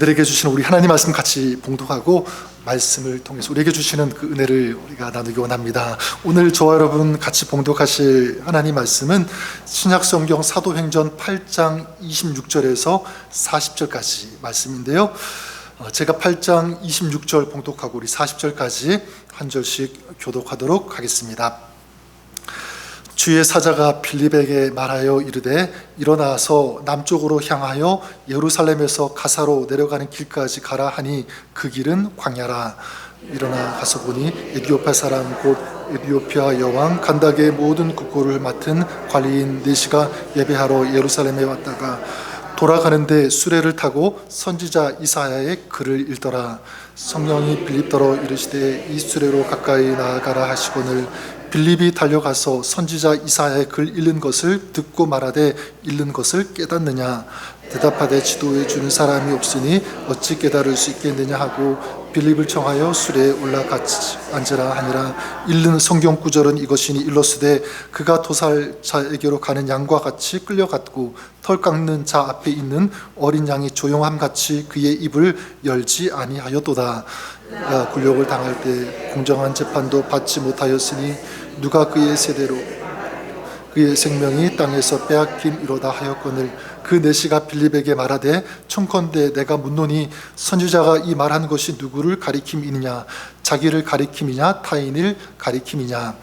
우리에게 주시는 우리 하나님 말씀 같이 봉독하고 말씀을 통해서 우리에게 주시는 그 은혜를 우리가 나누기 원합니다. 오늘 저와 여러분 같이 봉독하실 하나님 말씀은 신약성경 사도행전 8장 26절에서 40절까지 말씀인데요. 제가 8장 26절 봉독하고 우리 40절까지 한 절씩 교독하도록 하겠습니다. 주의 사자가 빌립에게 말하여 이르되 일어나서 남쪽으로 향하여 예루살렘에서 가사로 내려가는 길까지 가라 하니 그 길은 광야라. 일어나 가서 보니 에디오피아 사람 곧 에디오피아 여왕 간닥의 모든 국고를 맡은 관리인 네시가 예배하러 예루살렘에 왔다가 돌아가는데 수레를 타고 선지자 이사야의 글을 읽더라. 성령이 빌립더러 이르시되 이 수레로 가까이 나아가라 하시거늘 빌립이 달려가서 선지자 이사야의 글 읽는 것을 듣고 말하되 읽는 것을 깨닫느냐. 대답하되 지도해 주는 사람이 없으니 어찌 깨달을 수 있겠느냐 하고 빌립을 청하여 수레에 올라같이 앉으라 하니라. 읽는 성경 구절은 이것이니 일러스되 그가 도살자에게로 가는 양과 같이 끌려갔고 털 깎는 자 앞에 있는 어린 양이 조용함같이 그의 입을 열지 아니하였도다. 그가 굴욕을 당할 때 공정한 재판도 받지 못하였으니 누가 그의 세대로 그의 생명이 땅에서 빼앗김이로다 하였거늘 그 네시가 빌립에게 말하되 청컨대 내가 묻노니 선지자가 이 말한 것이 누구를 가리킴이냐 자기를 가리킴이냐 타인을 가리킴이냐.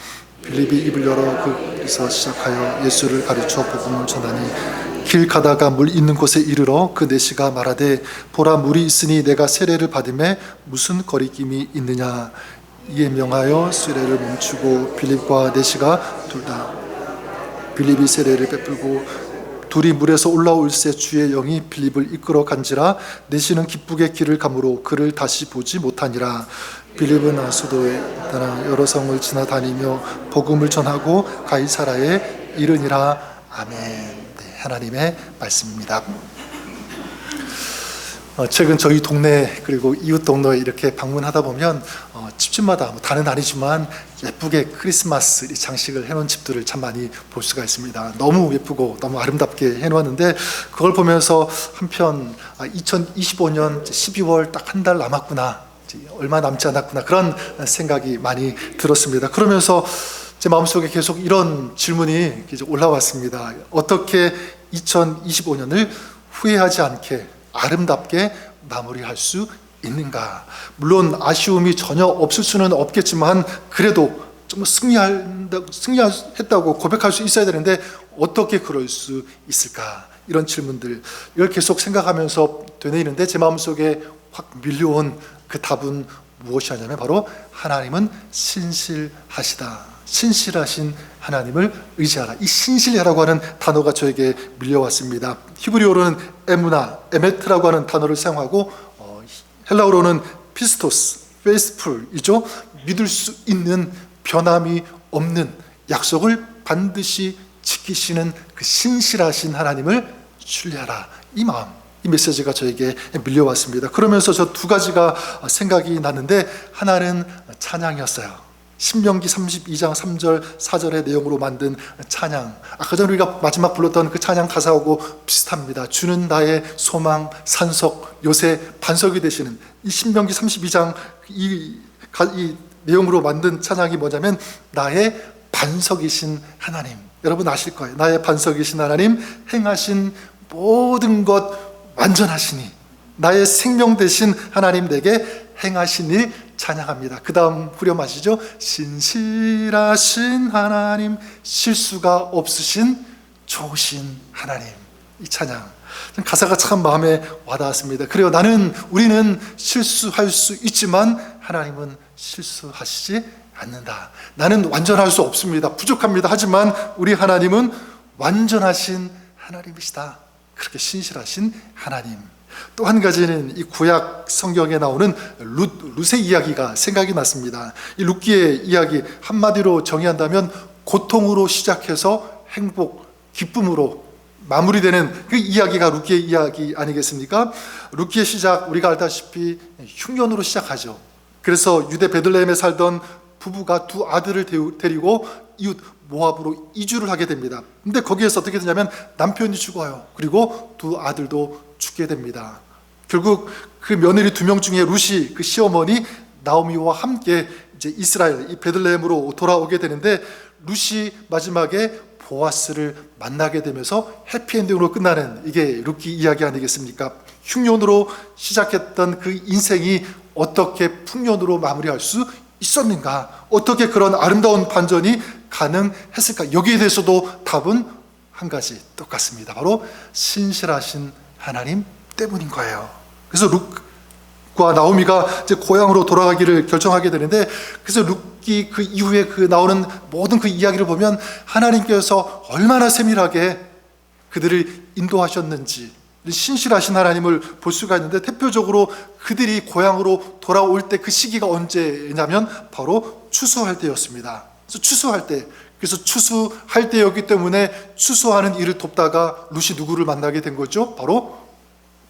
빌립이 입을 열어 거기서 시작하여 예수를 가르쳐 복음을 전하니 길 가다가 물 있는 곳에 이르러 그 네시가 말하되 보라 물이 있으니 내가 세례를 받음에 무슨 거리낌이 있느냐. 이에 명하여 수레를 멈추고 빌립과 네시가 둘 다 빌립이 세례를 베풀고 둘이 물에서 올라올새 주의 영이 빌립을 이끌어 간지라. 네시는 기쁘게 길을 가므로 그를 다시 보지 못하니라. 빌립은 아수도에 따라 여러 성을 지나다니며 복음을 전하고 가이사라에 이르니라. 아멘. 네, 하나님의 말씀입니다. 최근 저희 동네 그리고 이웃 동네에 이렇게 방문하다 보면 집집마다 다는 아니지만 예쁘게 크리스마스 장식을 해놓은 집들을 참 많이 볼 수가 있습니다. 너무 예쁘고 너무 아름답게 해놓았는데 그걸 보면서 한편 2025년 12월 딱 한 달 남았구나, 얼마 남지 않았구나 그런 생각이 많이 들었습니다. 그러면서 제 마음속에 계속 이런 질문이 올라왔습니다. 어떻게 2025년을 후회하지 않게 아름답게 마무리할 수 있는가. 물론 아쉬움이 전혀 없을 수는 없겠지만 그래도 좀 승리했다고 고백할 수 있어야 되는데 어떻게 그럴 수 있을까. 이런 질문들 이걸 계속 생각하면서 되뇌이는데 제 마음속에 확 밀려온 그 답은 무엇이냐면 바로 하나님은 신실하시다. 신실하신 하나님을 의지하라. 이 신실이라고 하는 단어가 저에게 밀려왔습니다. 히브리어로는 에무나, 에메트라고 하는 단어를 사용하고 헬라어로는 피스토스, 페이스풀이죠. 믿을 수 있는 변함이 없는 약속을 반드시 지키시는 그 신실하신 하나님을 신뢰하라. 이 마음, 이 메시지가 저에게 밀려왔습니다. 그러면서 저 두 가지가 생각이 나는데 하나는 찬양이었어요. 신명기 32장 3절 4절의 내용으로 만든 찬양, 아까 전에 우리가 마지막 불렀던 그 찬양 가사하고 비슷합니다. 주는 나의 소망, 산석, 요새 반석이 되시는 이 신명기 32장 이 내용으로 만든 찬양이 뭐냐면 나의 반석이신 하나님. 여러분 아실 거예요. 나의 반석이신 하나님, 행하신 모든 것 완전하시니 나의 생명 되신 하나님 내게 행하신 일 찬양합니다. 그 다음 후렴하시죠. 신실하신 하나님, 실수가 없으신 좋으신 하나님. 이 찬양 가사가 참 마음에 와닿았습니다. 그래요, 우리는 실수할 수 있지만 하나님은 실수하시지 않는다. 나는 완전할 수 없습니다. 부족합니다. 하지만 우리 하나님은 완전하신 하나님이시다. 그렇게 신실하신 하나님. 또 한 가지는 이 구약 성경에 나오는 룻의 이야기가 생각이 났습니다. 이 룻기의 이야기 한마디로 정의한다면 고통으로 시작해서 행복, 기쁨으로 마무리되는 그 이야기가 룻기의 이야기 아니겠습니까? 룻기의 시작 우리가 알다시피 흉년으로 시작하죠. 그래서 유대 베들레헴에 살던 부부가 두 아들을 데리고 이웃 모압으로 이주를 하게 됩니다. 근데 거기에서 어떻게 되냐면 남편이 죽어요. 그리고 두 아들도 죽게 됩니다. 결국 그 며느리 2명 중에 룻이 그 시어머니 나오미와 함께 이제 이스라엘 이 베들레헴으로 돌아오게 되는데, 룻이 마지막에 보아스를 만나게 되면서 해피엔딩으로 끝나는, 이게 룻기 이야기 아니겠습니까? 흉년으로 시작했던 그 인생이 어떻게 풍년으로 마무리할 수 있었는가? 어떻게 그런 아름다운 반전이 가능했을까? 여기에 대해서도 답은 한 가지 똑같습니다. 바로 신실하신 하나님 때문인 거예요. 그래서 룻과 나오미가 이제 고향으로 돌아가기를 결정하게 되는데, 그래서 룻기 그 이후에 그 나오는 모든 그 이야기를 보면 하나님께서 얼마나 세밀하게 그들을 인도하셨는지, 신실하신 하나님을 볼 수가 있는데, 대표적으로 그들이 고향으로 돌아올 때 그 시기가 언제냐면 바로 추수할 때였습니다. 그래서 추수할 때였기 때문에 추수하는 일을 돕다가 룻이 누구를 만나게 된 거죠? 바로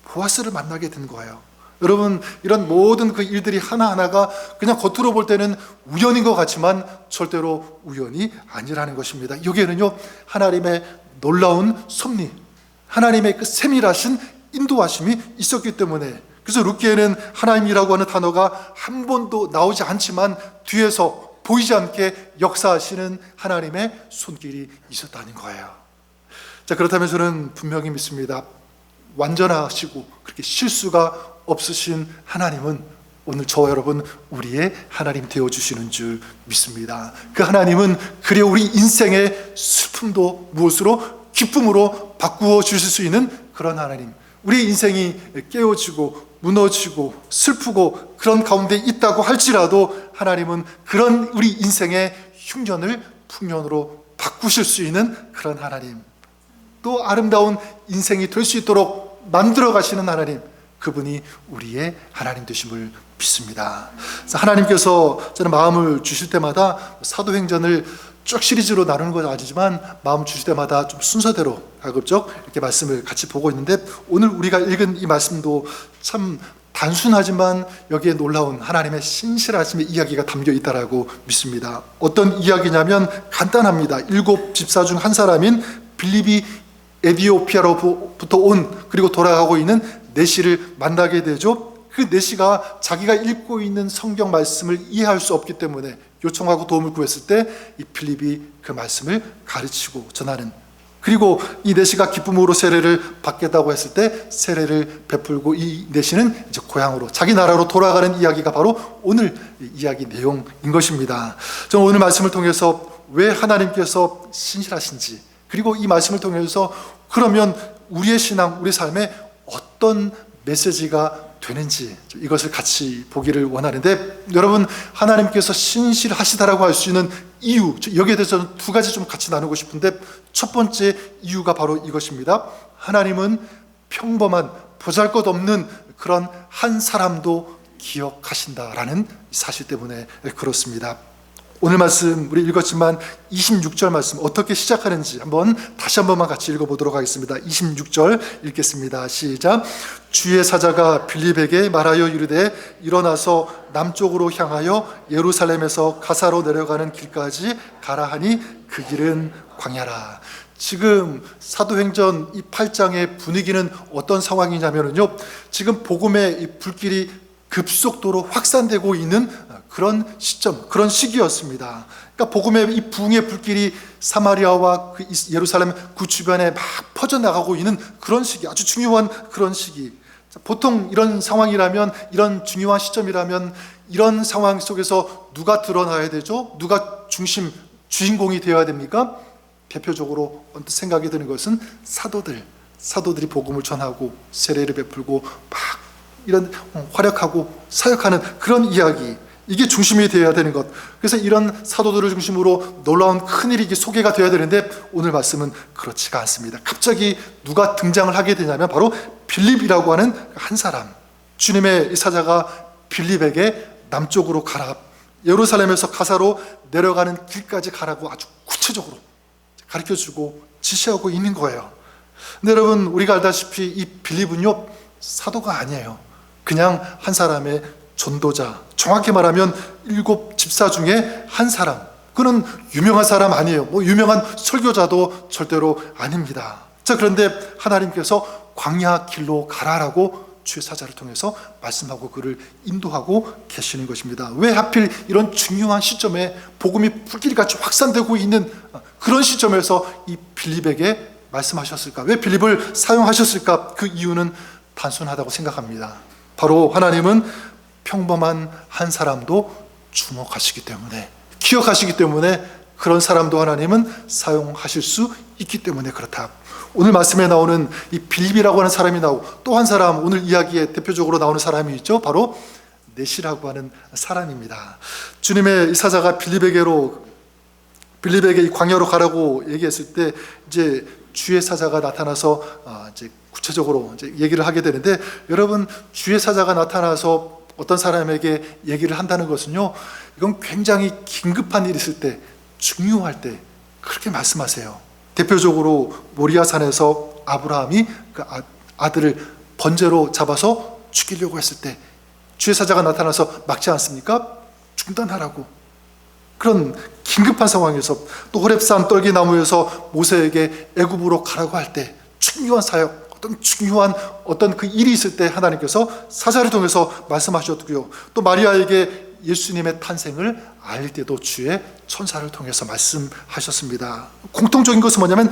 보아스를 만나게 된 거예요. 여러분, 이런 모든 그 일들이 하나하나가 그냥 겉으로 볼 때는 우연인 것 같지만 절대로 우연이 아니라는 것입니다. 여기에는요, 하나님의 놀라운 섭리, 하나님의 그 세밀하신 인도하심이 있었기 때문에, 그래서 룻기에는 하나님이라고 하는 단어가 한 번도 나오지 않지만 뒤에서 보이지 않게 역사하시는 하나님의 손길이 있었다는 거예요. 자, 그렇다면 저는 분명히 믿습니다. 완전하시고 그렇게 실수가 없으신 하나님은 오늘 저와 여러분 우리의 하나님 되어주시는 줄 믿습니다. 그 하나님은 그래 우리 인생의 슬픔도 무엇으로? 기쁨으로 바꾸어 주실 수 있는 그런 하나님. 우리 인생이 깨어지고 무너지고 슬프고 그런 가운데 있다고 할지라도 하나님은 그런 우리 인생의 흉년을 풍년으로 바꾸실 수 있는 그런 하나님, 또 아름다운 인생이 될 수 있도록 만들어 가시는 하나님, 그분이 우리의 하나님 되심을 믿습니다. 그래서 하나님께서 저는 마음을 주실 때마다 사도행전을 쭉 시리즈로 나누는 건 아니지만 마음 주실 때마다 좀 순서대로 가급적 이렇게 말씀을 같이 보고 있는데, 오늘 우리가 읽은 이 말씀도 참 단순하지만 여기에 놀라운 하나님의 신실하심의 이야기가 담겨 있다라고 믿습니다. 어떤 이야기냐면 간단합니다. 7 집사 중 한 사람인 빌립이 에디오피아로부터 온, 그리고 돌아가고 있는 네시를 만나게 되죠. 그 네시가 자기가 읽고 있는 성경 말씀을 이해할 수 없기 때문에 요청하고 도움을 구했을 때 이 빌립이 그 말씀을 가르치고 전하는, 그리고 이 네시가 기쁨으로 세례를 받겠다고 했을 때 세례를 베풀고 이 네시는 이제 고향으로 자기 나라로 돌아가는 이야기가 바로 오늘 이야기 내용인 것입니다. 저는 오늘 말씀을 통해서 왜 하나님께서 신실하신지, 그리고 이 말씀을 통해서 그러면 우리의 신앙, 우리 삶에 어떤 메시지가 되는지 이것을 같이 보기를 원하는데, 여러분, 하나님께서 신실하시다라고 할 수 있는 이유, 여기에 대해서는 2가지 좀 같이 나누고 싶은데, 첫 번째 이유가 바로 이것입니다. 하나님은 평범한 보잘것없는 그런 한 사람도 기억하신다라는 사실 때문에 그렇습니다. 오늘 말씀 우리 읽었지만 26절 말씀 어떻게 시작하는지 다시 한 번만 같이 읽어보도록 하겠습니다. 26절 읽겠습니다. 시작. 주의 사자가 빌립에게 말하여 이르되 일어나서 남쪽으로 향하여 예루살렘에서 가사로 내려가는 길까지 가라 하니 그 길은 광야라. 지금 사도행전 이 8장의 분위기는 어떤 상황이냐면요, 지금 복음의 이 불길이 급속도로 확산되고 있는 그런 시점, 그런 시기였습니다. 그러니까 복음의 이 부흥의 불길이 사마리아와 그 예루살렘 그 주변에 막 퍼져나가고 있는 그런 시기, 아주 중요한 그런 시기. 보통 이런 상황이라면, 이런 중요한 시점이라면 이런 상황 속에서 누가 드러나야 되죠? 누가 주인공이 되어야 됩니까? 대표적으로 언뜻 생각이 드는 것은 사도들이 복음을 전하고 세례를 베풀고 막 이런 활약하고 사역하는 그런 이야기, 이게 중심이 되어야 되는 것. 그래서 이런 사도들을 중심으로 놀라운 큰일이 소개가 되어야 되는데, 오늘 말씀은 그렇지가 않습니다. 갑자기 누가 등장을 하게 되냐면 바로 빌립이라고 하는 한 사람, 주님의 사자가 빌립에게 남쪽으로 가라, 예루살렘에서 가사로 내려가는 길까지 가라고 아주 구체적으로 가르쳐주고 지시하고 있는 거예요. 근데 여러분, 우리가 알다시피 이 빌립은요, 사도가 아니에요. 그냥 한 사람의 전도자, 정확히 말하면 7 집사 중에 한 사람. 그는 유명한 사람 아니에요. 유명한 설교자도 절대로 아닙니다. 자, 그런데 하나님께서 광야 길로 가라라고 주의 사자를 통해서 말씀하고 그를 인도하고 계시는 것입니다. 왜 하필 이런 중요한 시점에 복음이 불길같이 확산되고 있는 그런 시점에서 이 빌립에게 말씀하셨을까? 왜 빌립을 사용하셨을까? 그 이유는 단순하다고 생각합니다. 바로 하나님은 평범한 한 사람도 주목하시기 때문에, 기억하시기 때문에, 그런 사람도 하나님은 사용하실 수 있기 때문에 그렇다. 오늘 말씀에 나오는 이 빌립이라고 하는 사람이 나오고, 또 한 사람, 오늘 이야기에 대표적으로 나오는 사람이 있죠. 바로 넷이라고 하는 사람입니다. 주님의 이 사자가 빌립에게 이 광야로 가라고 얘기했을 때 이제 주의 사자가 나타나서 이제 구체적으로 이제 얘기를 하게 되는데, 여러분, 주의 사자가 나타나서 어떤 사람에게 얘기를 한다는 것은요, 이건 굉장히 긴급한 일이 있을 때, 중요할 때 그렇게 말씀하세요. 대표적으로 모리아산에서 아브라함이 그 아들을 번제로 잡아서 죽이려고 했을 때 주의 사자가 나타나서 막지 않습니까? 중단하라고. 그런 긴급한 상황에서, 또 호렙산 떨기나무에서 모세에게 애굽으로 가라고 할 때, 중요한 사역, 어떤 그 일이 있을 때 하나님께서 사자를 통해서 말씀하셨고요. 또 마리아에게 예수님의 탄생을 알릴 때도 주의 천사를 통해서 말씀하셨습니다. 공통적인 것은 뭐냐면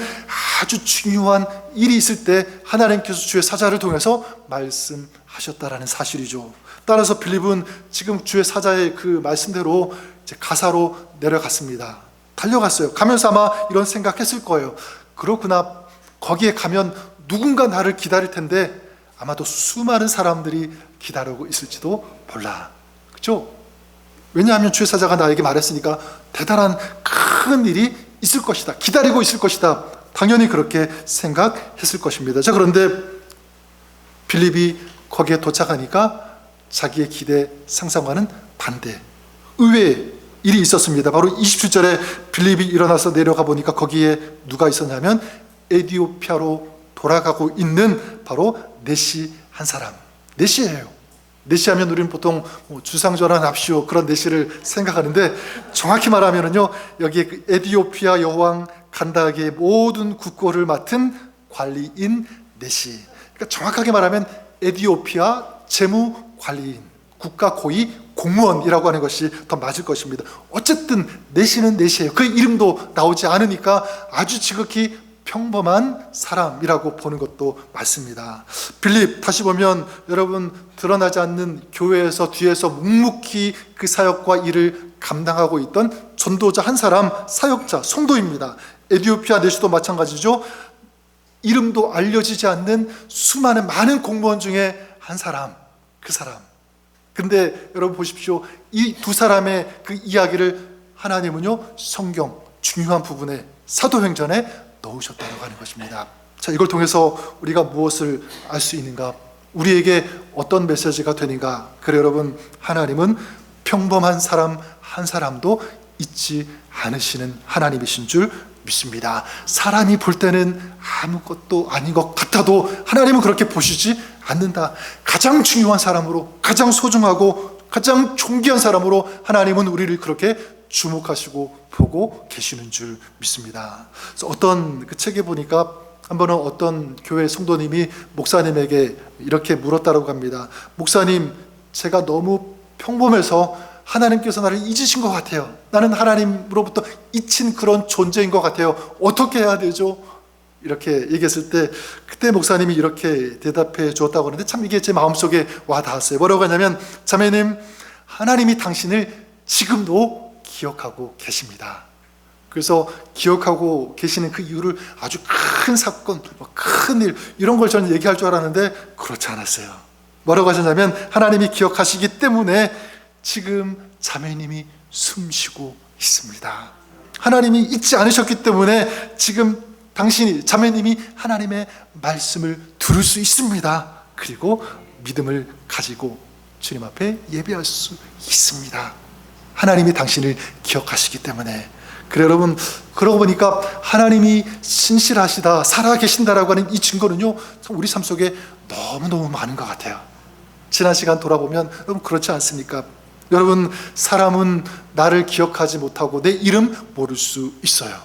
아주 중요한 일이 있을 때 하나님께서 주의 사자를 통해서 말씀하셨다라는 사실이죠. 따라서 빌립은 지금 주의 사자의 그 말씀대로 이제 가사로 내려갔습니다. 달려갔어요. 가면서 아마 이런 생각했을 거예요. 그렇구나. 거기에 가면 누군가 나를 기다릴 텐데 아마도 수많은 사람들이 기다리고 있을지도 몰라. 그렇죠? 왜냐하면 주의 사자가 나에게 말했으니까 대단한 큰 일이 있을 것이다. 기다리고 있을 것이다. 당연히 그렇게 생각했을 것입니다. 자, 그런데 빌립이 거기에 도착하니까 자기의 기대 상상과는 반대, 의외의 일이 있었습니다. 바로 27절에 빌립이 일어나서 내려가 보니까 거기에 누가 있었냐면 에디오피아로 돌아가고 있는 바로 넷이 한 사람. 넷이에요. 넷이하면 우리는 보통 주상전환 납시오 그런 넷이를 생각하는데, 정확히 말하면은요, 여기에 그 에디오피아 여왕 간다게의 모든 국고를 맡은 관리인 넷이, 그러니까 정확하게 말하면 에디오피아 재무 관리인, 국가 고위 공무원이라고 하는 것이 더 맞을 것입니다. 어쨌든 넷이는 넷이에요. 그 이름도 나오지 않으니까 아주 지극히 평범한 사람이라고 보는 것도 맞습니다. 빌립, 다시 보면 여러분, 드러나지 않는 교회에서 뒤에서 묵묵히 그 사역과 일을 감당하고 있던 전도자 한 사람, 사역자, 성도입니다. 에디오피아 내시도 마찬가지죠. 이름도 알려지지 않는 수많은 많은 공무원 중에 한 사람, 그 사람. 근데 여러분 보십시오. 이 두 사람의 그 이야기를 하나님은요, 성경 중요한 부분에, 사도행전에 넣으셨다고 하는 것입니다. 자, 이걸 통해서 우리가 무엇을 알 수 있는가? 우리에게 어떤 메시지가 되는가? 그래, 여러분, 하나님은 평범한 사람 한 사람도 잊지 않으시는 하나님이신 줄 믿습니다. 사람이 볼 때는 아무것도 아닌 것 같아도 하나님은 그렇게 보시지 않는다. 가장 중요한 사람으로, 가장 소중하고 가장 존귀한 사람으로 하나님은 우리를 그렇게 주목하시고 보고 계시는 줄 믿습니다. 그래서 어떤 그 책에 보니까 한 번은 어떤 교회 성도님이 목사님에게 이렇게 물었다고 합니다. 목사님, 제가 너무 평범해서 하나님께서 나를 잊으신 것 같아요. 나는 하나님으로부터 잊힌 그런 존재인 것 같아요. 어떻게 해야 되죠? 이렇게 얘기했을 때 그때 목사님이 이렇게 대답해 주었다고 하는데, 참 이게 제 마음속에 와 닿았어요. 뭐라고 하냐면, 자매님, 하나님이 당신을 지금도 기억하고 계십니다. 그래서 기억하고 계시는 그 이유를 아주 큰 사건, 큰 일, 이런 걸 저는 얘기할 줄 알았는데 그렇지 않았어요. 뭐라고 하셨냐면, 하나님이 기억하시기 때문에 지금 자매님이 숨쉬고 있습니다. 하나님이 잊지 않으셨기 때문에 지금 당신이, 자매님이 하나님의 말씀을 들을 수 있습니다. 그리고 믿음을 가지고 주님 앞에 예배할 수 있습니다. 하나님이 당신을 기억하시기 때문에. 그래, 여러분, 그러고 보니까 하나님이 신실하시다, 살아계신다라고 하는 이 증거는요, 우리 삶 속에 너무너무 많은 것 같아요. 지난 시간 돌아보면 여러분, 그렇지 않습니까? 여러분, 사람은 나를 기억하지 못하고 내 이름 모를 수 있어요.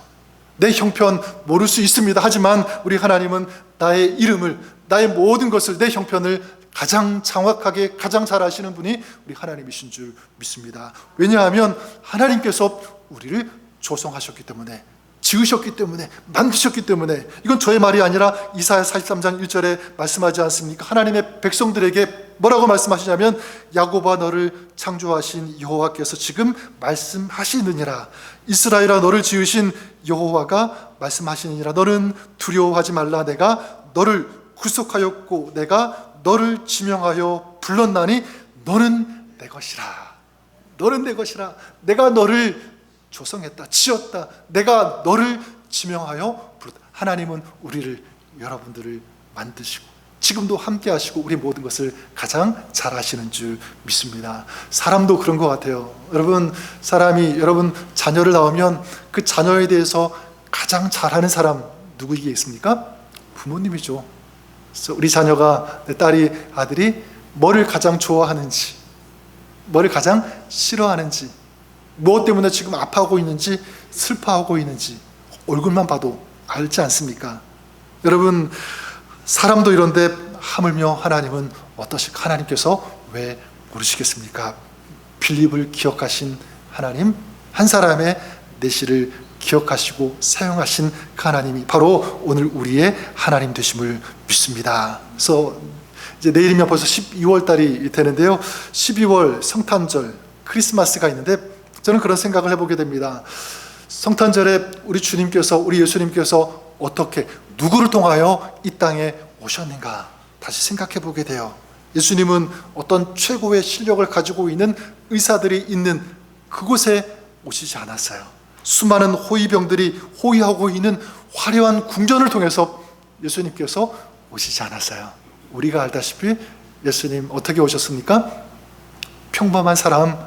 내 형편 모를 수 있습니다. 하지만 우리 하나님은 나의 이름을, 나의 모든 것을, 내 형편을 가장 정확하게 가장 잘 아시는 분이 우리 하나님이신 줄 믿습니다. 왜냐하면 하나님께서 우리를 조성하셨기 때문에, 지으셨기 때문에, 만드셨기 때문에. 이건 저의 말이 아니라 이사야 43장 1절에 말씀하지 않습니까? 하나님의 백성들에게 뭐라고 말씀하시냐면, 야곱아 너를 창조하신 여호와께서 지금 말씀하시느니라. 이스라엘아 너를 지으신 여호와가 말씀하시느니라. 너는 두려워하지 말라. 내가 너를 구속하였고 내가 너를 지명하여 불렀나니 너는 내 것이라. 너는 내 것이라. 내가 너를 조성했다, 지었다. 내가 너를 지명하여 부르다. 하나님은 우리를, 여러분들을 만드시고 지금도 함께 하시고 우리 모든 것을 가장 잘 아시는 줄 믿습니다. 사람도 그런 것 같아요. 여러분, 사람이, 여러분 자녀를 낳으면 그 자녀에 대해서 가장 잘하는 사람 누구이겠습니까? 부모님이죠. 그래서 우리 자녀가, 내 딸이, 아들이 뭐를 가장 좋아하는지, 뭐를 가장 싫어하는지, 무엇 때문에 지금 아파하고 있는지, 슬퍼하고 있는지 얼굴만 봐도 알지 않습니까? 여러분, 사람도 이런데 하물며 하나님은 어떠실까? 하나님께서 왜 모르시겠습니까? 빌립을 기억하신 하나님, 한 사람의 내실을 기억하시고 사용하신 그 하나님이 바로 오늘 우리의 하나님 되심을 믿습니다. 그래서 이제 내일이면 벌써 12월 달이 되는데요, 12월 성탄절, 크리스마스가 있는데 저는 그런 생각을 해보게 됩니다. 성탄절에 우리 주님께서, 우리 예수님께서 어떻게, 누구를 통하여 이 땅에 오셨는가 다시 생각해 보게 돼요. 예수님은 어떤 최고의 실력을 가지고 있는 의사들이 있는 그곳에 오시지 않았어요. 수많은 호위병들이 호위하고 있는 화려한 궁전을 통해서 예수님께서 오시지 않았어요. 우리가 알다시피 예수님 어떻게 오셨습니까? 평범한 사람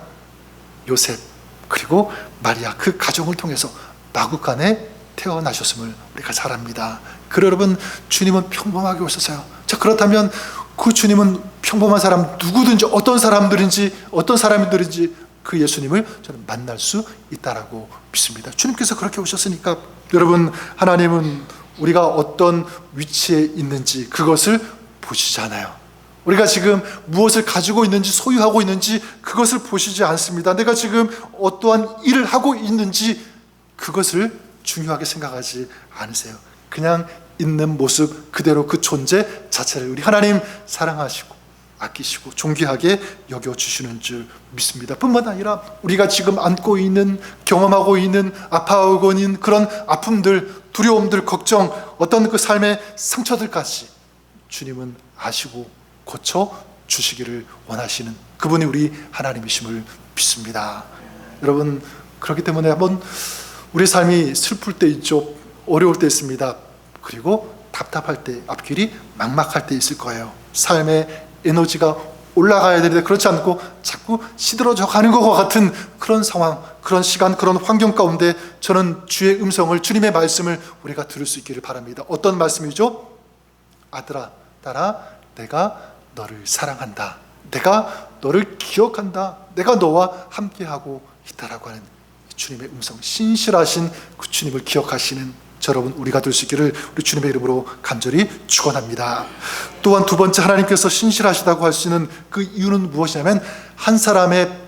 요셉 그리고 마리아, 그 가정을 통해서 마구간에 태어나셨음을 우리가 잘 압니다. 그래 여러분, 주님은 평범하게 오셨어요. 자, 그렇다면 그 주님은 평범한 사람, 누구든지 어떤 사람들인지 그 예수님을 저는 만날 수 있다라고 믿습니다. 주님께서 그렇게 오셨으니까 여러분, 하나님은 우리가 어떤 위치에 있는지 그것을 보시지 않아요. 우리가 지금 무엇을 가지고 있는지, 소유하고 있는지 그것을 보시지 않습니다. 내가 지금 어떠한 일을 하고 있는지 그것을 중요하게 생각하지 않으세요. 그냥 있는 모습 그대로, 그 존재 자체를 우리 하나님 사랑하시고 아끼시고 존귀하게 여겨주시는 줄 믿습니다. 뿐만 아니라 우리가 지금 안고 있는, 경험하고 있는, 아파하고 있는 그런 아픔들, 두려움들, 걱정, 어떤 그 삶의 상처들까지 주님은 아시고 고쳐주시기를 원하시는 그분이 우리 하나님이심을 믿습니다. 여러분, 그렇기 때문에 한번 우리 삶이 슬플 때 있죠. 어려울 때 있습니다. 그리고 답답할 때, 앞길이 막막할 때 있을 거예요. 삶의 에너지가 올라가야 되는데 그렇지 않고 자꾸 시들어져 가는 것과 같은 그런 상황, 그런 시간, 그런 환경 가운데 저는 주의 음성을, 주님의 말씀을 우리가 들을 수 있기를 바랍니다. 어떤 말씀이죠? 아들아, 딸아, 내가 너를 사랑한다. 내가 너를 기억한다. 내가 너와 함께하고 있다라고 하는 주님의 음성, 신실하신 그 주님을 기억하시는 여러분, 우리가 될 수 있기를 우리 주님의 이름으로 간절히 축원합니다. 또한 두 번째, 하나님께서 신실하시다고 할 수 있는 그 이유는 무엇이냐면 한 사람의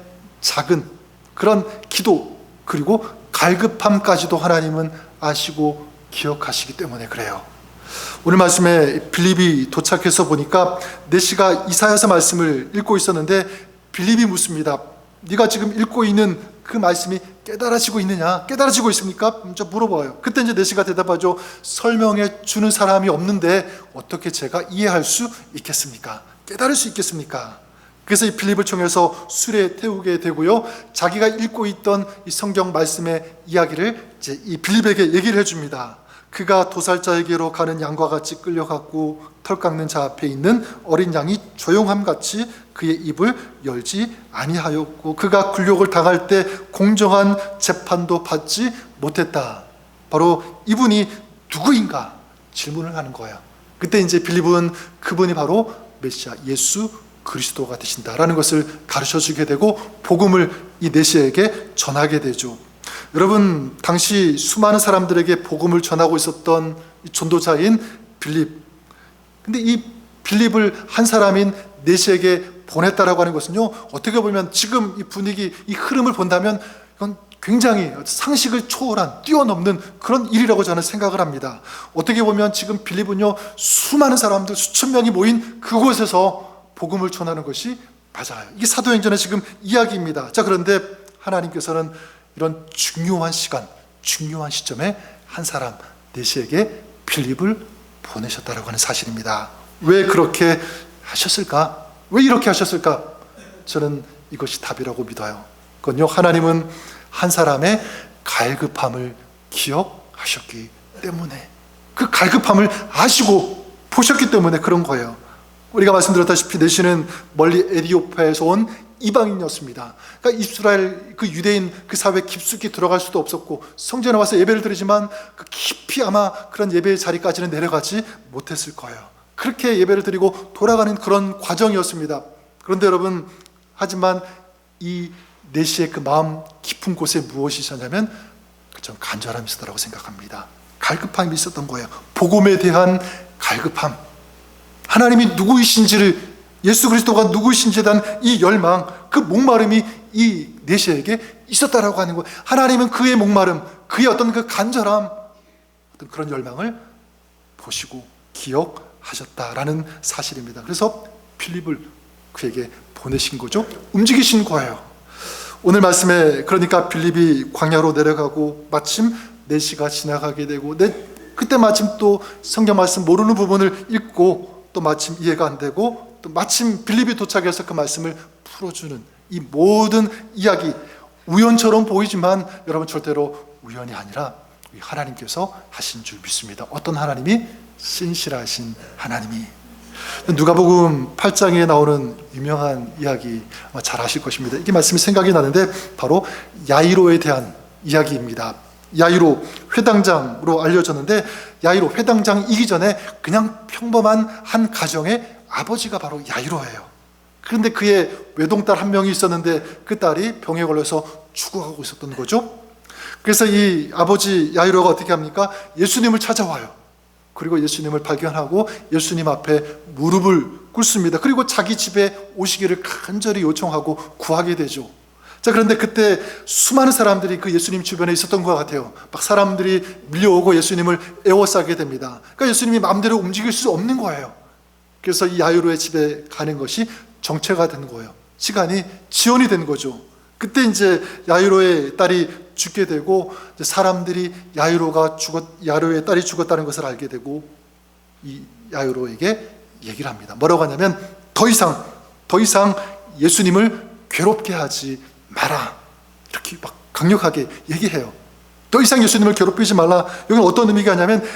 작은 그런 기도 그리고 갈급함까지도 하나님은 아시고 기억하시기 때문에 그래요. 오늘 말씀에 빌립이 도착해서 보니까 네시가 이사야서 말씀을 읽고 있었는데 빌립이 묻습니다. 네가 지금 읽고 있는 그 말씀이 깨달아지고 있느냐? 깨달아지고 있습니까? 먼저 물어봐요. 그때 이제 네시가 대답하죠. 설명해 주는 사람이 없는데 어떻게 제가 이해할 수 있겠습니까? 깨달을 수 있겠습니까? 그래서 이 빌립을 통해서 수레에 태우게 되고요, 자기가 읽고 있던 이 성경 말씀의 이야기를 이제 이 빌립에게 얘기를 해줍니다. 그가 도살자에게로 가는 양과 같이 끌려갔고 털 깎는 자 앞에 있는 어린 양이 조용함같이 그의 입을 열지 아니하였고 그가 굴욕을 당할 때 공정한 재판도 받지 못했다. 바로 이분이 누구인가 질문을 하는 거예요. 그때 이제 빌립은 그분이 바로 메시아 예수 그리스도가 되신다라는 것을 가르쳐 주게 되고 복음을 이 네시에게 전하게 되죠. 여러분, 당시 수많은 사람들에게 복음을 전하고 있었던 이 전도자인 빌립. 근데 이 빌립을 한 사람인 내시에게 보냈다라고 하는 것은요, 어떻게 보면 지금 이 분위기, 이 흐름을 본다면 이건 굉장히 상식을 초월한, 뛰어넘는 그런 일이라고 저는 생각을 합니다. 어떻게 보면 지금 빌립은요, 수많은 사람들, 수천 명이 모인 그곳에서 복음을 전하는 것이 맞아요. 이게 사도행전의 지금 이야기입니다. 자, 그런데 하나님께서는 이런 중요한 시간, 중요한 시점에 한 사람, 내시에게 빌립을 보내셨다라고 하는 사실입니다. 왜 그렇게 하셨을까? 왜 이렇게 하셨을까? 저는 이것이 답이라고 믿어요. 그건요, 하나님은 한 사람의 갈급함을 기억하셨기 때문에, 그 갈급함을 아시고 보셨기 때문에 그런 거예요. 우리가 말씀드렸다시피 내시는 멀리 에티오피아에서 온 이방인이었습니다. 그러니까 이스라엘 그 유대인 그 사회에 깊숙이 들어갈 수도 없었고, 성전에 와서 예배를 드리지만 그 깊이 아마 그런 예배의 자리까지는 내려가지 못했을 거예요. 그렇게 예배를 드리고 돌아가는 그런 과정이었습니다. 그런데 여러분, 하지만 이 내시의 그 마음 깊은 곳에 무엇이 있었냐면, 좀 간절함이 있었다고 생각합니다. 갈급함이 있었던 거예요. 복음에 대한 갈급함, 하나님이 누구이신지를, 예수 그리스도가 누구이신지에 대한 이 열망, 그 목마름이 이 내시에게 있었다라고 하는 거예요. 하나님은 그의 목마름, 그의 어떤 그 간절함, 어떤 그런 열망을 보시고 기억하셨다라는 사실입니다. 그래서 빌립을 그에게 보내신 거죠. 움직이신 거예요. 오늘 말씀에, 그러니까 빌립이 광야로 내려가고 마침 내시가 지나가게 되고, 그때 마침 또 성경 말씀 모르는 부분을 읽고 또 마침 이해가 안 되고, 또 마침 빌립이 도착해서 그 말씀을 풀어주는 이 모든 이야기, 우연처럼 보이지만 여러분 절대로 우연이 아니라 하나님께서 하신 줄 믿습니다. 어떤 하나님이? 신실하신 하나님이. 누가복음 8장에 나오는 유명한 이야기 아마 잘 아실 것입니다. 이게 말씀이 생각이 나는데 바로 야이로에 대한 이야기입니다. 야이로 회당장으로 알려졌는데, 야이로 회당장이기 전에 그냥 평범한 한 가정의 아버지가 바로 야이로예요. 그런데 그의 외동딸 한 명이 있었는데 그 딸이 병에 걸려서 죽어가고 있었던 거죠. 그래서 이 아버지 야이로가 어떻게 합니까? 예수님을 찾아와요. 그리고 예수님을 발견하고 예수님 앞에 무릎을 꿇습니다. 그리고 자기 집에 오시기를 간절히 요청하고 구하게 되죠. 자, 그런데 그때 수많은 사람들이 그 예수님 주변에 있었던 것 같아요. 막 사람들이 밀려오고 예수님을 에워싸게 됩니다. 그러니까 예수님이 마음대로 움직일 수 없는 거예요. 그래서 이 야이로의 집에 가는 것이 정체가 된 거예요. 시간이 지연이 된 거죠. 그때 이제 야이로의 딸이 죽게 되고, 사람들이 야이로의 딸이 죽었다는 것을 알게 되고, 이 야이로에게 얘기를 합니다. 뭐라고 하냐면, 더 이상 예수님을 괴롭게 하지 마라, 이렇게 막 강력하게 얘기해요. 더 이상 예수님을 괴롭히지 말라. 여기는 어떤 의미가 있냐면,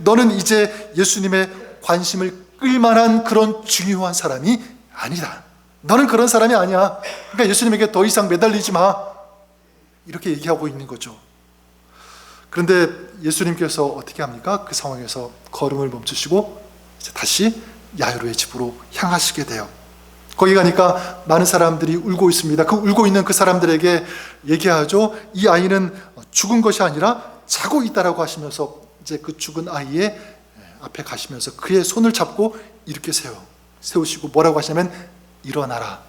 너는 이제 예수님의 관심을 끌만한 그런 중요한 사람이 아니다. 너는 그런 사람이 아니야. 그러니까 예수님에게 더 이상 매달리지 마, 이렇게 얘기하고 있는 거죠. 그런데 예수님께서 어떻게 합니까? 그 상황에서 걸음을 멈추시고 이제 다시 야이로의 집으로 향하시게 돼요. 거기 가니까 많은 사람들이 울고 있습니다. 그 울고 있는 그 사람들에게 얘기하죠. 이 아이는 죽은 것이 아니라 자고 있다라고 하시면서 이제 그 죽은 아이의 앞에 가시면서 그의 손을 잡고 이렇게 세우시고 뭐라고 하시냐면, 일어나라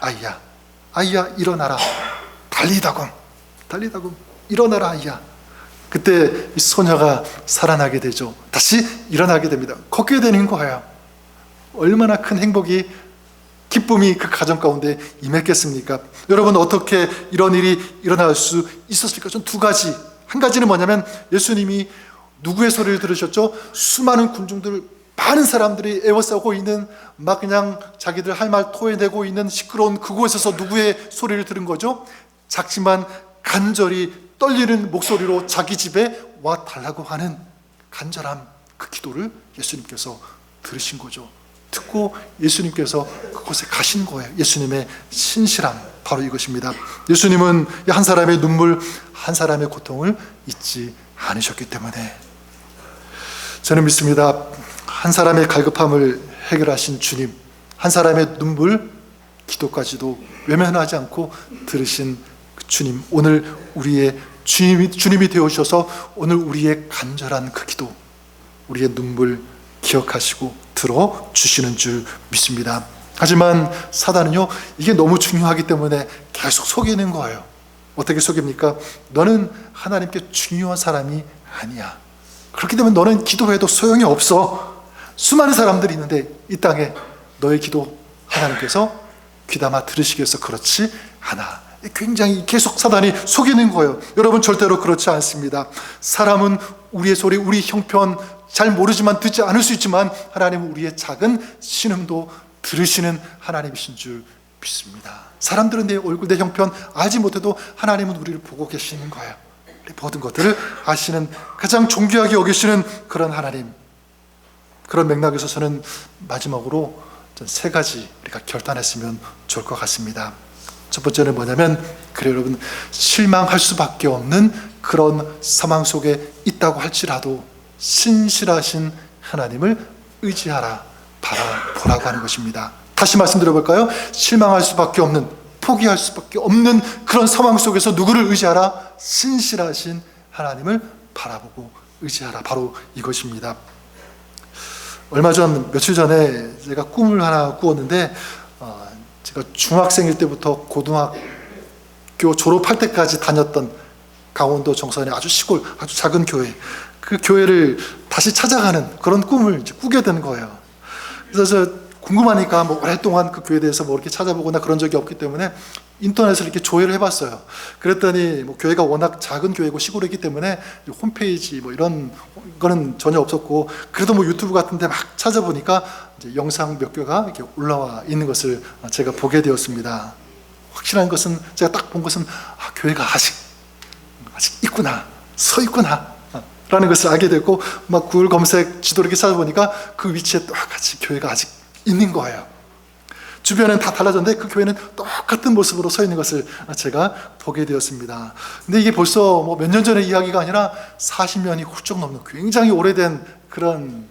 아이야 일어나라, 달리다금 일어나라 아이야. 그때 이 소녀가 살아나게 되죠. 다시 일어나게 됩니다. 걷게 되는 거예요. 얼마나 큰 행복이, 기쁨이 그 가정 가운데 임했겠습니까? 여러분, 어떻게 이런 일이 일어날 수 있었을까? 좀 두 가지. 한 가지는 뭐냐면, 예수님이 누구의 소리를 들으셨죠? 수많은 군중들, 많은 사람들이 에워싸고 있는, 막 그냥 자기들 할 말 토해내고 있는 시끄러운 그곳에서 누구의 소리를 들은 거죠? 작지만 간절히 떨리는 목소리로 자기 집에 와 달라고 하는 간절함, 그 기도를 예수님께서 들으신 거죠. 듣고 예수님께서 그곳에 가신 거예요. 예수님의 신실함, 바로 이것입니다. 예수님은 한 사람의 눈물, 한 사람의 고통을 잊지 않으셨기 때문에, 저는 믿습니다. 한 사람의 갈급함을 해결하신 주님, 한 사람의 눈물, 기도까지도 외면하지 않고 들으신 그 주님, 오늘 우리의 주님이 되어주셔서 오늘 우리의 간절한 그 기도, 우리의 눈물 기억하시고 들어주시는 줄 믿습니다. 하지만 사단은요, 이게 너무 중요하기 때문에 계속 속이는 거예요. 어떻게 속입니까? 너는 하나님께 중요한 사람이 아니야. 그렇기 때문에 너는 기도해도 소용이 없어. 수많은 사람들이 있는데 이 땅에 너의 기도 하나님께서 귀담아 들으시겠어? 그렇지 않아. 굉장히 계속 사단이 속이는 거예요. 여러분, 절대로 그렇지 않습니다. 사람은 우리의 소리, 우리 형편 잘 모르지만, 듣지 않을 수 있지만, 하나님은 우리의 작은 신음도 들으시는 하나님이신 줄 믿습니다. 사람들은 내 얼굴, 내 형편 알지 못해도 하나님은 우리를 보고 계시는 거예요. 우리 모든 것들을 아시는, 가장 존귀하게 여기시는 그런 하나님. 그런 맥락에서 저는 마지막으로 세 가지 우리가 결단했으면 좋을 것 같습니다. 첫 번째는 뭐냐면, 그래 여러분, 실망할 수밖에 없는 그런 상황 속에 있다고 할지라도 신실하신 하나님을 의지하라, 바라보라고 하는 것입니다. 다시 말씀드려볼까요? 실망할 수밖에 없는, 포기할 수밖에 없는 그런 상황 속에서 누구를 의지하라? 신실하신 하나님을 바라보고 의지하라. 바로 이것입니다. 얼마 전, 며칠 전에 제가 꿈을 하나 꾸었는데, 제가 중학생일 때부터 고등학교 졸업할 때까지 다녔던 강원도 정선의 아주 시골, 아주 작은 교회, 그 교회를 다시 찾아가는 그런 꿈을 이제 꾸게 된 거예요. 그래서 저 궁금하니까 뭐 오랫동안 그 교회에 대해서 뭐 이렇게 찾아보거나 그런 적이 없기 때문에 인터넷을 이렇게 조회를 해봤어요. 그랬더니 뭐 교회가 워낙 작은 교회고 시골이기 때문에 홈페이지 뭐 이런 거는 전혀 없었고, 그래도 뭐 유튜브 같은데 막 찾아보니까 이제 영상 몇 개가 이렇게 올라와 있는 것을 제가 보게 되었습니다. 확실한 것은, 제가 딱 본 것은, 교회가 아직 있구나, 서 있구나 라는 것을 알게 됐고, 막 구글 검색 지도를 이렇게 찾아보니까 그 위치에 똑같이 교회가 아직 있는 거예요. 주변은 다 달라졌는데 그 교회는 똑같은 모습으로 서 있는 것을 제가 보게 되었습니다. 근데 이게 벌써 뭐 몇 년 전의 이야기가 아니라 40년이 훌쩍 넘는 굉장히 오래된 그런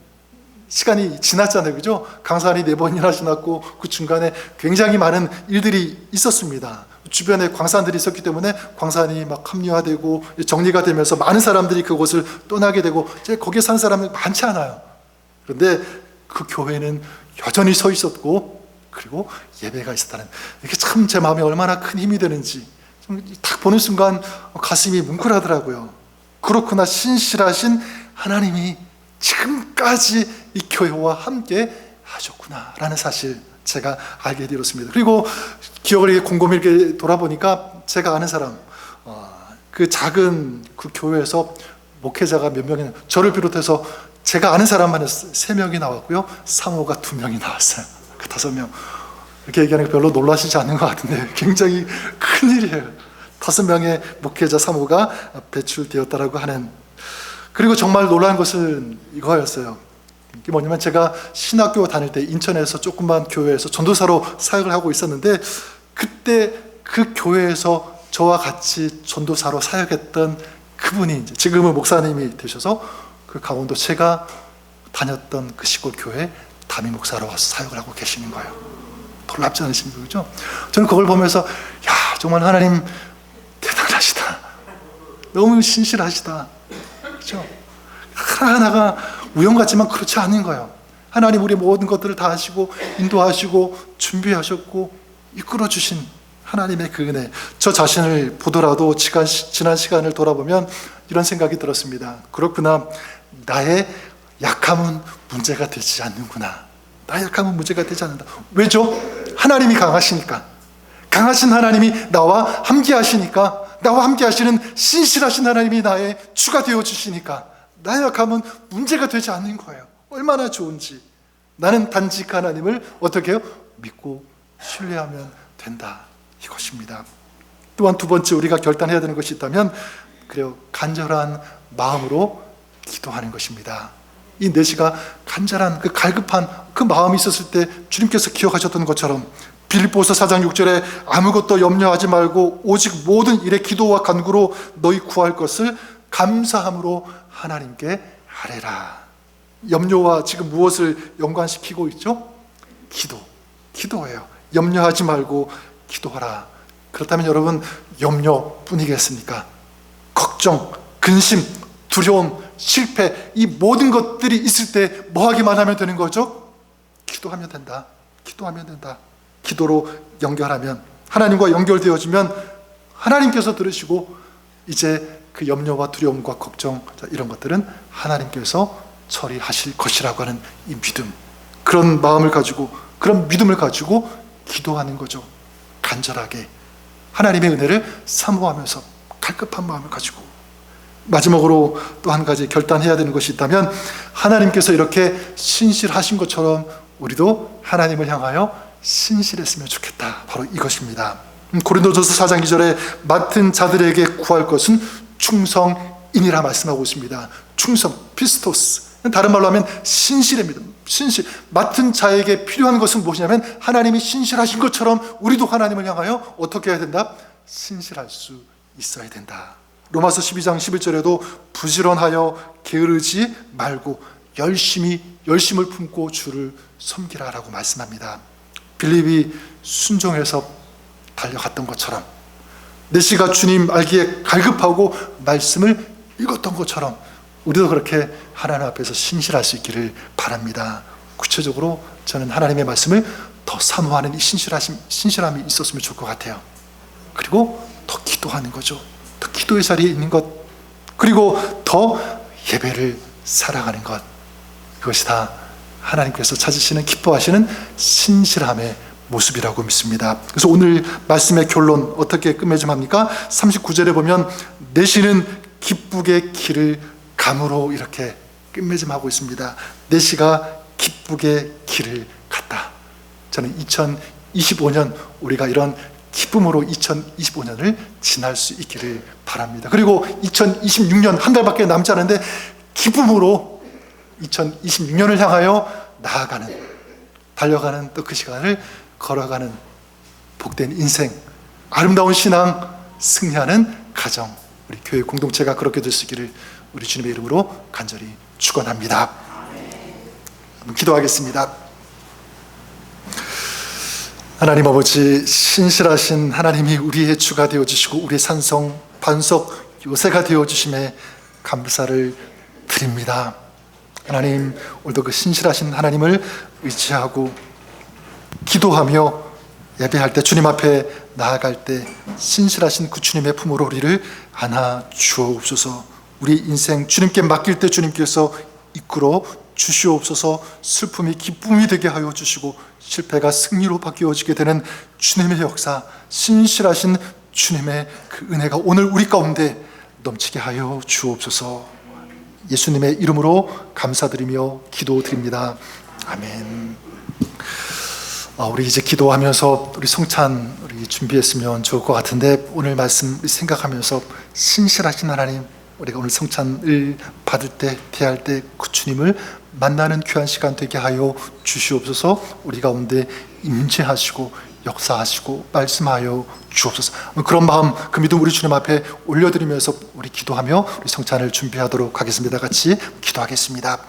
시간이 지났잖아요. 그죠? 강산이 4번이나 지났고 그 중간에 굉장히 많은 일들이 있었습니다. 주변에 광산들이 있었기 때문에 광산이 막 합리화되고 정리가 되면서 많은 사람들이 그곳을 떠나게 되고, 이제 거기에 사는 사람이 많지 않아요. 그런데 그 교회는 여전히 서 있었고, 그리고 예배가 있었다는, 이게 참 제 마음에 얼마나 큰 힘이 되는지 딱 보는 순간 가슴이 뭉클하더라고요. 그렇구나, 신실하신 하나님이 지금까지 이 교회와 함께 하셨구나 라는 사실 제가 알게 되었습니다. 그리고 기억을 이렇게 곰곰이 이렇게 돌아보니까 제가 아는 사람, 그 작은 그 교회에서 목회자가 몇 명이나, 저를 비롯해서 제가 아는 사람만 3명이 나왔고요, 사모가 2명이 나왔어요. 그 5명. 이렇게 얘기하는 게 별로 놀라시지 않는 것 같은데 굉장히 큰일이에요. 5명의 목회자 사모가 배출되었다라고 하는. 그리고 정말 놀라운 것은 이거였어요. 이게 뭐냐면, 제가 신학교 다닐 때 인천에서 조그만 교회에서 전도사로 사역을 하고 있었는데, 그때 그 교회에서 저와 같이 전도사로 사역했던 그분이 이제 지금은 목사님이 되셔서 그 강원도 제가 다녔던 그 시골 교회 담임 목사로 와서 사역을 하고 계시는 거예요. 놀랍지 않으십니까? 그죠? 저는 그걸 보면서, 야, 정말 하나님 대단하시다. 너무 신실하시다. 그죠? 하나하나가 우연 같지만 그렇지 않은 거예요. 하나님 우리 모든 것들을 다 하시고 인도하시고 준비하셨고 이끌어 주신 하나님의 그 은혜. 저 자신을 보더라도 지난 시간을 돌아보면 이런 생각이 들었습니다. 그렇구나, 나의 약함은 문제가 되지 않는구나. 나의 약함은 문제가 되지 않는다. 왜죠? 하나님이 강하시니까. 강하신 하나님이 나와 함께 하시니까, 나와 함께 하시는 신실하신 하나님이 나의 주가 되어 주시니까 나의 약함은 문제가 되지 않는 거예요. 얼마나 좋은지. 나는 단지 하나님을 어떻게 해요? 믿고 신뢰하면 된다, 이것입니다. 또한 2번째 우리가 결단해야 되는 것이 있다면, 그래요, 간절한 마음으로 기도하는 것입니다. 이 4시가 간절한 그 갈급한 그 마음이 있었을 때 주님께서 기억하셨던 것처럼 빌립보서 4장 6절에 아무것도 염려하지 말고 오직 모든 일에 기도와 간구로 너희 구할 것을 감사함으로 하나님께 아뢰라. 염려와 지금 무엇을 연관시키고 있죠? 기도예요. 염려하지 말고 기도하라. 그렇다면 여러분, 염려뿐이겠습니까? 걱정, 근심, 두려움, 실패, 이 모든 것들이 있을 때 뭐 하기만 하면 되는 거죠? 기도하면 된다. 기도하면 된다. 기도로 연결하면, 하나님과 연결되어지면 하나님께서 들으시고 이제 그 염려와 두려움과 걱정, 이런 것들은 하나님께서 처리하실 것이라고 하는 이 믿음, 그런 마음을 가지고, 그런 믿음을 가지고 기도하는 거죠. 간절하게 하나님의 은혜를 사모하면서 갈급한 마음을 가지고. 마지막으로 또 한 가지 결단해야 되는 것이 있다면, 하나님께서 이렇게 신실하신 것처럼 우리도 하나님을 향하여 신실했으면 좋겠다. 바로 이것입니다. 고린도전서 4장 2절에 맡은 자들에게 구할 것은 충성이니라 말씀하고 있습니다. 충성, 피스토스. 다른 말로 하면 신실입니다. 신실. 맡은 자에게 필요한 것은 무엇이냐면, 하나님이 신실하신 것처럼 우리도 하나님을 향하여 어떻게 해야 된다? 신실할 수 있어야 된다. 로마서 12장 11절에도 부지런하여 게으르지 말고 열심을 품고 주를 섬기라라고 말씀합니다. 빌립이 순종해서 달려갔던 것처럼, 내시가 주님 알기에 갈급하고 말씀을 읽었던 것처럼 우리도 그렇게 하나님 앞에서 신실할 수 있기를 바랍니다. 구체적으로 저는 하나님의 말씀을 더 사모하는 이 신실함이 있었으면 좋을 것 같아요. 그리고 더 기도하는 거죠. 더 기도의 자리에 있는 것, 그리고 더 예배를 사랑하는 것, 그것이 다 하나님께서 찾으시는, 기뻐하시는 신실함의 모습이라고 믿습니다. 그래서 오늘 말씀의 결론 어떻게 끝맺음합니까? 39절에 보면 내시는 기쁘게 길을 감으로 이렇게 끝맺음하고 있습니다. 내시가 기쁘게 길을 갔다. 저는 2025년 우리가 이런 기쁨으로 2025년을 지날 수 있기를 바랍니다. 그리고 2026년 한 달밖에 남지 않은데 기쁨으로 2026년을 향하여 나아가는, 달려가는 또 그 시간을 걸어가는 복된 인생, 아름다운 신앙, 승리하는 가정, 우리 교회 공동체가 그렇게 될 수 있기를 우리 주님의 이름으로 간절히 축원합니다. 기도하겠습니다. 하나님 아버지, 신실하신 하나님이 우리의 주가 되어주시고 우리의 산성, 반석, 요새가 되어주심에 감사를 드립니다. 하나님, 오늘도 그 신실하신 하나님을 의지하고 기도하며 예배할 때, 주님 앞에 나아갈 때 신실하신 그 주님의 품으로 우리를 안아 주옵소서. 우리 인생 주님께 맡길 때 주님께서 이끌어 주시옵소서. 슬픔이 기쁨이 되게 하여 주시고 실패가 승리로 바뀌어지게 되는 주님의 역사, 신실하신 주님의 그 은혜가 오늘 우리 가운데 넘치게 하여 주옵소서. 예수님의 이름으로 감사드리며 기도드립니다. 아멘. 우리 이제 기도하면서 우리 성찬 우리 준비했으면 좋을 것 같은데, 오늘 말씀 생각하면서 신실하신 하나님, 우리가 오늘 성찬을 받을 때, 대할 때 그 주님을 만나는 귀한 시간 되게 하여 주시옵소서. 우리 가운데 임재하시고 역사하시고 말씀하여 주옵소서. 그런 마음, 그 믿음 우리 주님 앞에 올려드리면서 우리 기도하며 우리 성찬을 준비하도록 하겠습니다. 같이 기도하겠습니다.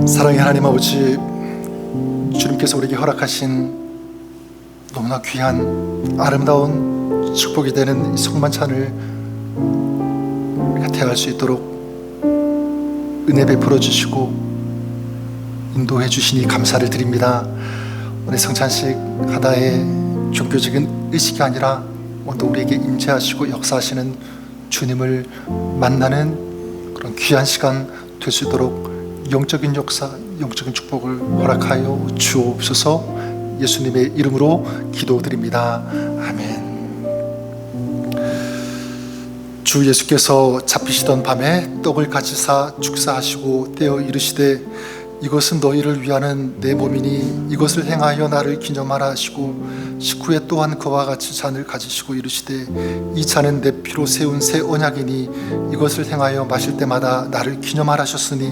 사랑의 하나님 아버지, 주님께서 우리에게 허락하신 너무나 귀한 아름다운 축복이 되는 이 성만찬을 우리가 대할 수 있도록 은혜 베풀어 주시고 인도해 주시니 감사를 드립니다. 오늘 성찬식 하나의 종교적인 의식이 아니라 오늘 우리에게 임재하시고 역사하시는 주님을 만나는 그런 귀한 시간 될 수 있도록 영적인 역사, 영적인 축복을 허락하여 주옵소서. 예수님의 이름으로 기도드립니다. 아멘. 주 예수께서 잡히시던 밤에 떡을 가지사 축사하시고 떼어 이르시되 이것은 너희를 위하는 내 몸이니 이것을 행하여 나를 기념하라 하시고 식후에 또한 그와 같이 잔을 가지시고 이르시되 이 잔은 내 피로 세운 새 언약이니 이것을 행하여 마실 때마다 나를 기념하라 하셨으니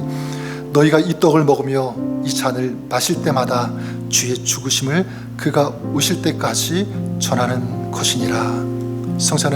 너희가 이 떡을 먹으며 이 잔을 마실 때마다 주의 죽으심을 그가 오실 때까지 전하는 것이니라. 성사는